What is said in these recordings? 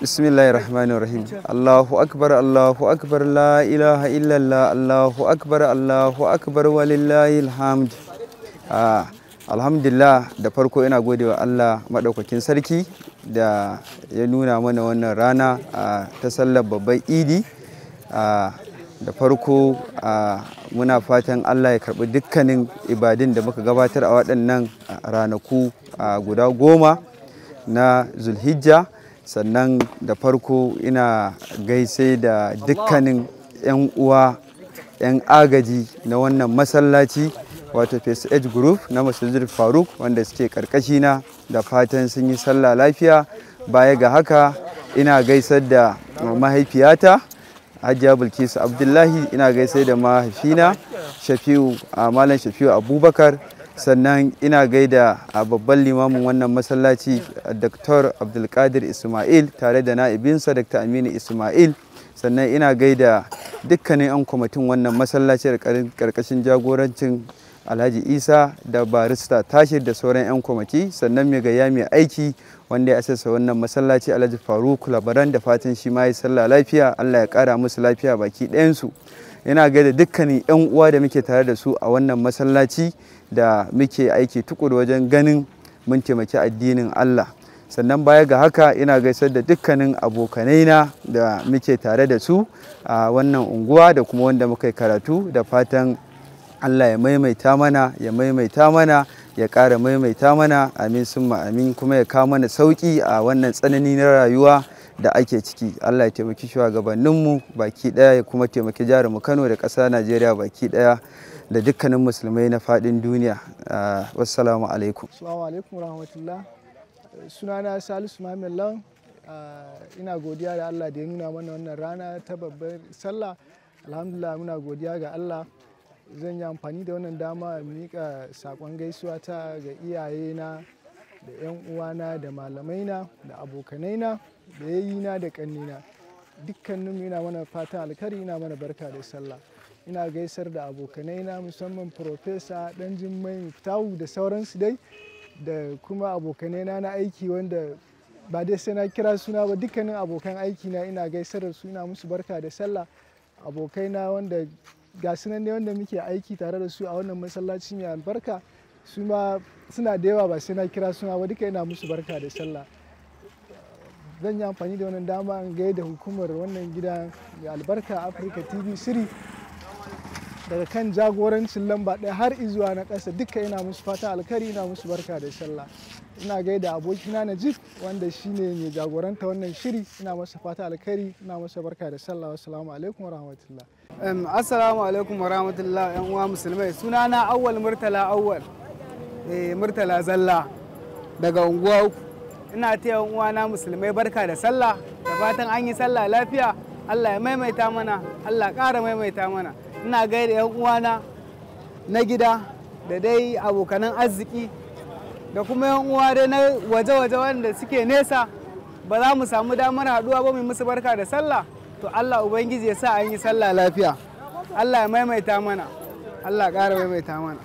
Bismillahirrahmanirrahim. Allahu akbar, la ilaha illallah, Allahu akbar walillahil hamd. Alhamdulillah, da farko ina godewa Allah maɗaukakin sarki da ya nuna mana wannan rana ta sallar babban idi. Da farko muna fatan Allah ya karɓi dukkanin ibadun da muka gabatar a waɗannan ranaku guda 10 na Zulhijja. Sannan da farko ina gaishe da dukkanin 'yan uwa 'yan agaji na wannan masallaci, wato First Age Group na Masu Faruk, wanda suke karkashina, da fatan sun yi sallah lafiya. Baya ga haka ina gaisar da mahaifiyata Hajiya Bilkisu Abdullahi, ina gaisar da mahaifina Malam Shafi'u Abubakar. Sannan ina gaida a babban limamin wannan masallaci Dr. Abdulkadir Ismail tare da na'ibinsa Dr. Aminu Ismail. Sannan ina gaida dukkanin 'yan kwamitin wannan masallaci karkashin jagorancin Alhaji Isa da Barista Tashir da sauran 'yan kwamiti. Sannan mai gaya mai aiki wanda ya asasa wannan masallaci Alhaji Faruk Labaran, da fatan shi ma ya sallah lafiya, Allah ya kara musu lafiya baki ɗayansu. Ina gaida dukkanin 'yan uwa da muke tare da su a wannan masallaci da muke aiki tukuru wajen ganin mun taimaki addinin Allah. Sannan baya ga haka ina gaisar da dukkanin abokanaina da muke tare da su a wannan unguwa da kuma wanda muka yi karatu, da fatan Allah ya maimaita mana, ya ƙara maimaita mana, amin summa amin, kuma ya kawo mana sauƙi a wannan tsanani na rayuwa da ake ciki. Allah ya taimaki shugabanninmu baki ɗaya, ya kuma taimaki jarumu Kano da ƙasa Najeriya baki ɗaya da dukkanin musulmai na faɗin duniya. Wassalamu alaikum. Assalamu alaikum rahmatullah. Sunana Salisu Muhammad Lawan. Ina godiya da Allah da ya nuna mana wannan rana ta babbar sallah. Alhamdulillah, muna godiya ga Allah. Zan yi amfani da wannan dama in miƙa saƙon gaisuwa ta ga iyayena da 'yan uwana da malamaina da abokanaina da yayyina da ƙannina. Dukkaninmu ina mana fatan alkhairi, ina mana barka da sallah. Ina gaisar da abokanaina musamman Profesa Ɗanjimmai Miftahu da sauransu dai, da kuma abokanaina na aiki wanda ba dai sai na kira suna ba, dukkanin abokan aikina ina gaisar da su, ina musu barka da sallah. Abokaina wanda ga su nan ne wanda muke aiki tare da su a wannan masallaci mai albarka, su ma suna da yawa, ba sai na kira suna ba, duka ina musu barka da sallah. Zan yi amfani da wannan dama in gaida hukumar wannan gida mai albarka Africa TV3 daga kan jagorancin lamba ɗaya har izuwa na ƙasa, duka ina musu fata alkhairi, ina musu barka da sallah. Ina gaida abokina Najib wanda shine mai jagoranta wannan shiri, ina masa fata alkhairi, ina masa barka da sallah. Assalamu alaikum warahmatullah. Assalamu alaikum warahmatullah, yan uwa musulmai. Sunana Awwal Murtala Awwal, Murtala Zalla daga unguwa uku. Ina taya yan uwana musulmai barka da sallah, da fatan an yi sallah lafiya. Allah ya maimaita mana, Allah ƙara maimaita mana. Ina gaida yan uwana na gida da dai abokanan arziki da kuma yan uwa dai na waje-waje wanda suke nesa, ba za mu samu damar haɗuwa ba mu musu barka da sallah. To Allah Ubangiji ya sa an yi sallah lafiya. Allah ya maimaita mana, Allah ƙara maimaita mana.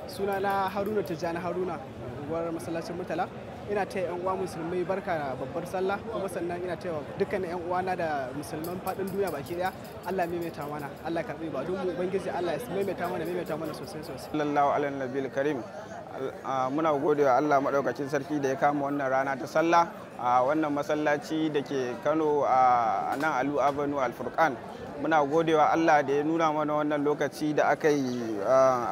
Sunana Haruna Tijjani Haruna, unguwar masallacin Murtala. Ina taya yan uwa musulmai barka da babbar sallah, kuma sannan ina taya dukkanin yan uwana da musulman faɗin duniya baki daya. Allah ya maimaita mana, Allah ya karɓi ba don mu Ubangiji, Allah ya maimaita mana sosai sosai. Sallallahu alaihi nabiyil karim. Muna godewa Allah maɗaukacin sarki da ya kama wannan rana ta sallah a wannan masallaci da ke Kano a nan Alu Avenue Al-Furqan. Muna godewa Allah da ya nuna mana wannan lokaci da aka yi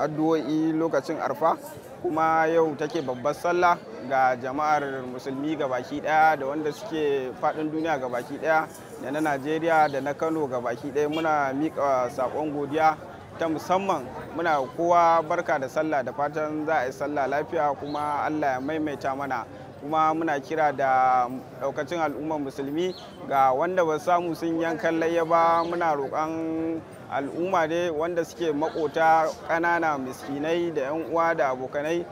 addu'o'i lokacin arfa, kuma yau take babbar sallah ga jama'ar musulmi gabaki daya da wanda suke faɗin duniya gabaki daya, da na Najeriya da na Kano gabaki daya. Muna miƙa saƙon godiya ta musamman, muna kowa barka da sallah, da fatan za a yi sallah lafiya kuma Allah ya maimaita mana. Kuma muna kira da daukacin al'ummar musulmi ga wanda ba samu sun yankan layya ba, muna roƙon al'umma dai wanda suke makota ƙanana miskinai da 'yan uwa da abokanai,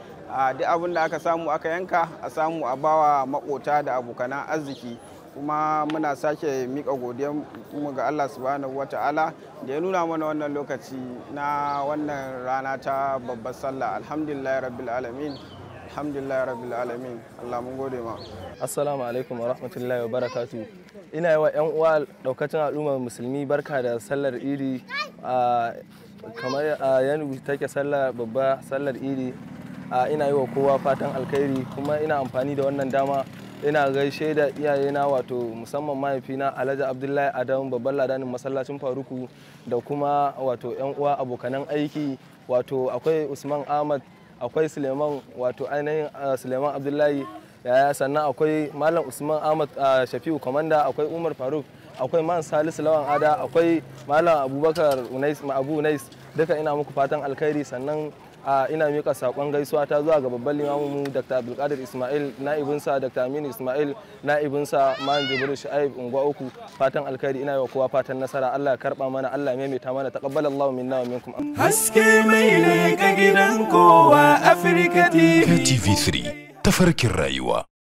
duk abin da aka samu aka yanka a samu a bawa makota da abokanan arziki. Kuma muna sake miƙa godiyar mu ga Allah subhanahu wata'ala da ya nuna mana wannan lokaci na wannan rana ta babbar sallah. Alhamdulillah rabbil alamin. alhamdulillah rabbil alamin. Allah mun gode ma. Assalamu alaikum wa rahmatullahi wa barakatu. Ina yi wa 'yan uwa daukacin al'ummar musulmi barka da sallar idi. Kamar yanzu take sallar babba sallar idi. Ina yi wa kowa fatan alkhairi kuma ina amfani da wannan dama ina gaishe da iyayena wato musamman mahaifina Alhaji Abdullahi Adamu babban ladanin masallacin Faruku da kuma wato 'yan uwa abokanan aiki wato akwai Usman Ahmad, akwai Suleiman wato ainihin Suleiman Abdullahi yaya, sannan akwai Malam Usman Ahmad Shafi'u Komanda, akwai Umar Faruk, akwai Man Salisu Lawan Ada, akwai Malam Abubakar Abu Unais, duka ina muku fatan alkhairi. Sannan ina mika sakon gaisuwa ta zuwa ga babban limamu Dr. Abdulkadir Ismail, na'ibinsa Dr. Aminu Ismail, na'ibinsa Man Jibril Shu'aib unguwa uku, fatan alkhairi. ina yi wa kowa fatan nasara. Allah ya karba mana, Allah ya maimaita mana, taqabbalallahu minna wa minkum. Haske mai ne ga gidan kowa Afirka TV. TV3 tafarkin rayuwa.